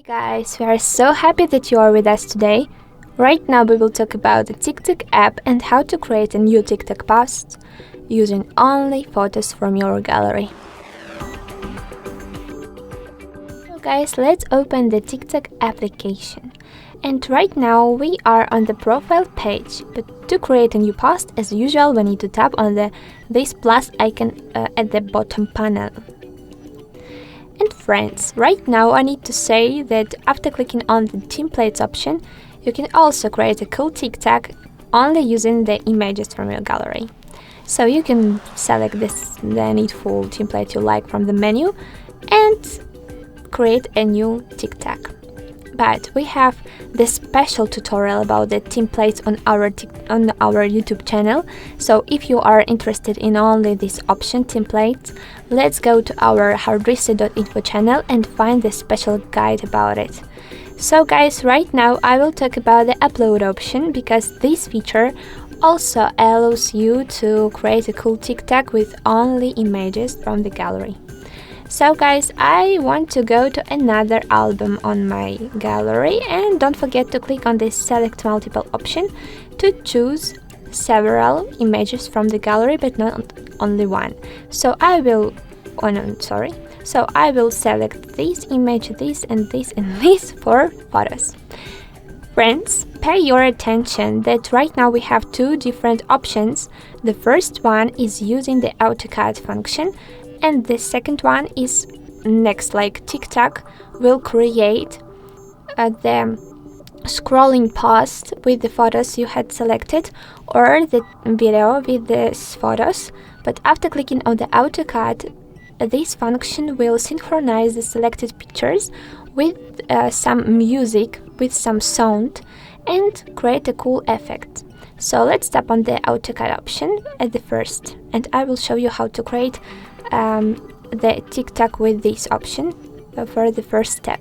Hi guys, we are so happy that you are with us today. Right now we will talk about the TikTok app and how to create a new TikTok post using only photos from your gallery. So guys, let's open the TikTok application. And right now we are on the profile page, but to create a new post, as usual, we need to tap on this plus icon at the bottom panel. And friends, right now I need to say that after clicking on the templates option, you can also create a cool TikTok only using the images from your gallery. So you can select the needful template you like from the menu and create a new TikTok. But we have this special tutorial about the templates on our YouTube channel. So if you are interested in only this option templates, let's go to our HardReset.Info channel and find the special guide about it. So guys, right now I will talk about the upload option because this feature also allows you to create a cool TikTok with only images from the gallery. So guys, I want to go to another album on my gallery, and don't forget to click on this select multiple option to choose several images from the gallery but not only one. So I will select this image, this and this and this for photos. Friends, pay your attention that right now we have two different options. The first one is using the AutoCAD function, and the second one is next, like TikTok will create the scrolling post with the photos you had selected or the video with these photos. But after clicking on the AutoCAD, this function will synchronize the selected pictures with some music, with some sound, and create a cool effect. So let's tap on the AutoCAD option at the first, and I will show you how to create the TikTok with this option for the first step.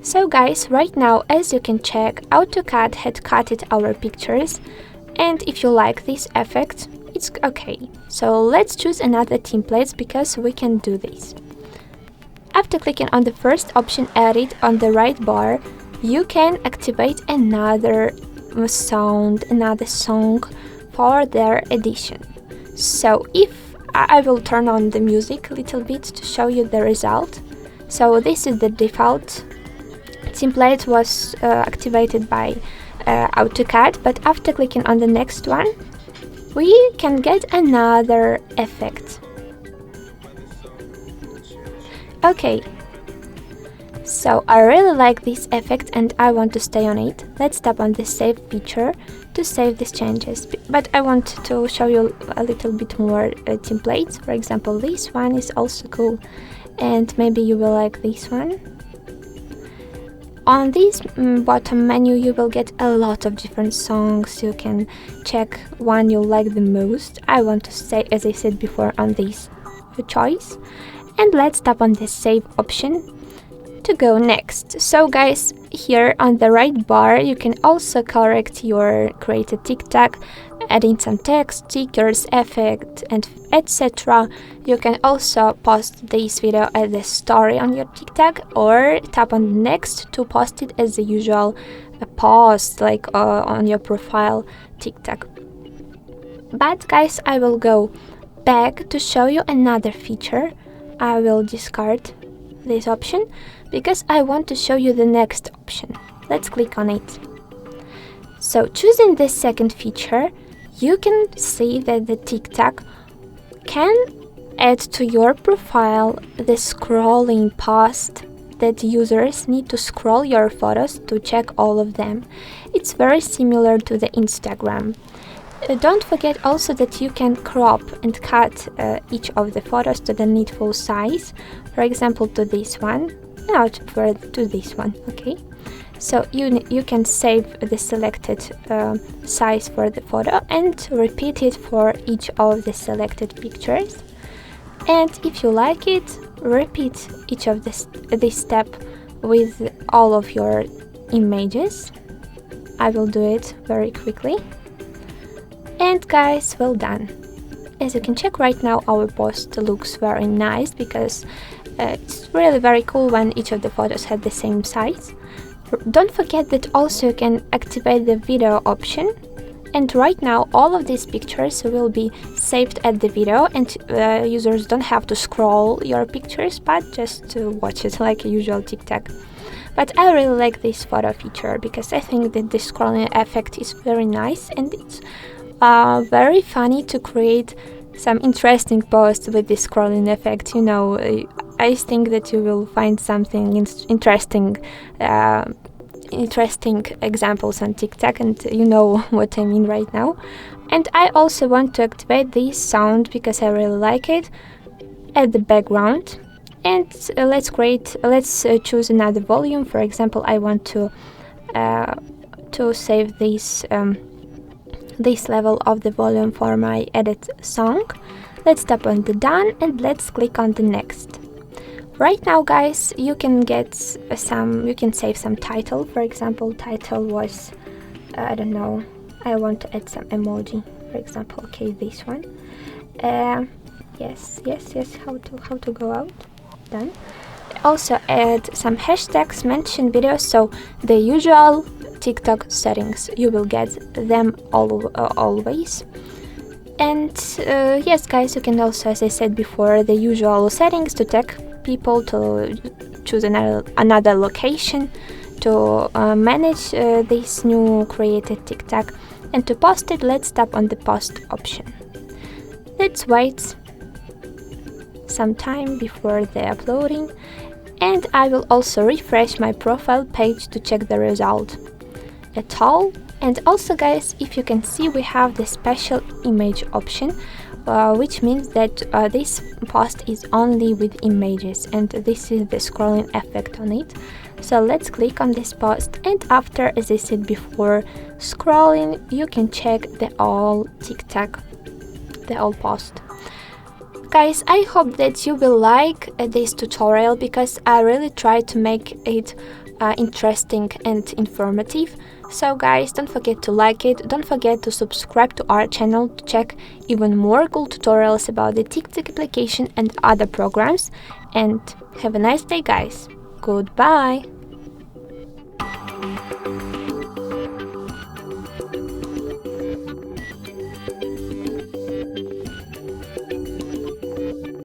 So guys, right now, as you can check, AutoCAD had cutted our pictures, and if you like this effect, it's okay. So let's choose another template because we can do this. After clicking on the first option added on the right bar, you can activate another sound, another song for their edition. So if I will turn on the music a little bit to show you the result. So this is the default template was activated by AutoCAD, but after clicking on the next one, we can get another effect. Okay, so I really like this effect and I want to stay on it. Let's tap on the save feature to save these changes, but I want to show you a little bit more templates. For example, this one is also cool, and maybe you will like this one. On this bottom menu you will get a lot of different songs. You can check one you like the most. I want to stay, as I said before, on this choice, and let's tap on the save option to go next. So guys, here on the right bar you can also correct your created TikTok, adding some text, stickers, effect, and etc. You can also post this video as a story on your TikTok or tap on next to post it as the usual post, like on your profile TikTok. But guys, I will go back to show you another feature. I will discard this option because I want to show you the next option. Let's click on it. So choosing this second feature, you can see that the TikTok can add to your profile the scrolling post that users need to scroll your photos to check all of them. It's very similar to the Instagram. Don't forget also that you can crop and cut each of the photos to the needful size. For example, to this one, to this one, okay? So you can save the selected size for the photo and repeat it for each of the selected pictures. And if you like it, repeat each of this step with all of your images. I will do it very quickly. And guys, well done. As you can check right now, our post looks very nice because It's really very cool when each of the photos have the same size. Don't forget that also you can activate the video option, and right now all of these pictures will be saved at the video, and users don't have to scroll your pictures but just to watch it like a usual TikTok. But I really like this photo feature because I think that the scrolling effect is very nice, and it's very funny to create some interesting posts with this scrolling effect. You know, I think that you will find something interesting examples on TikTok, and you know what I mean right now. And I also want to activate this sound because I really like it at the background. And let's choose another volume. For example, I want to save this level of the volume for my edit song. Let's tap on the done and let's click on the next. Right now, guys, you can save some title. For example, title was I don't know, I want to add some emoji, for example. Okay, this one. Yes, how to go out. Done. Also add some hashtags, mention videos, so the usual TikTok settings, you will get them always. And yes, guys, you can also, as I said before, the usual settings to tag people, to choose another location, to manage this new created TikTok, and to post it. Let's tap on the post option. Let's wait some time before the uploading, and I will also refresh my profile page to check the result at all. And also, guys, if you can see, we have the special image option, which means that this post is only with images, and this is the scrolling effect on it. So let's click on this post, and after, as I said before, scrolling, you can check the all TikTok, the all post. Guys, I hope that you will like this tutorial because I really try to make it interesting and informative. So guys, don't forget to like it, don't forget to subscribe to our channel to check even more cool tutorials about the TikTok application and other programs. And have a nice day, guys. Goodbye!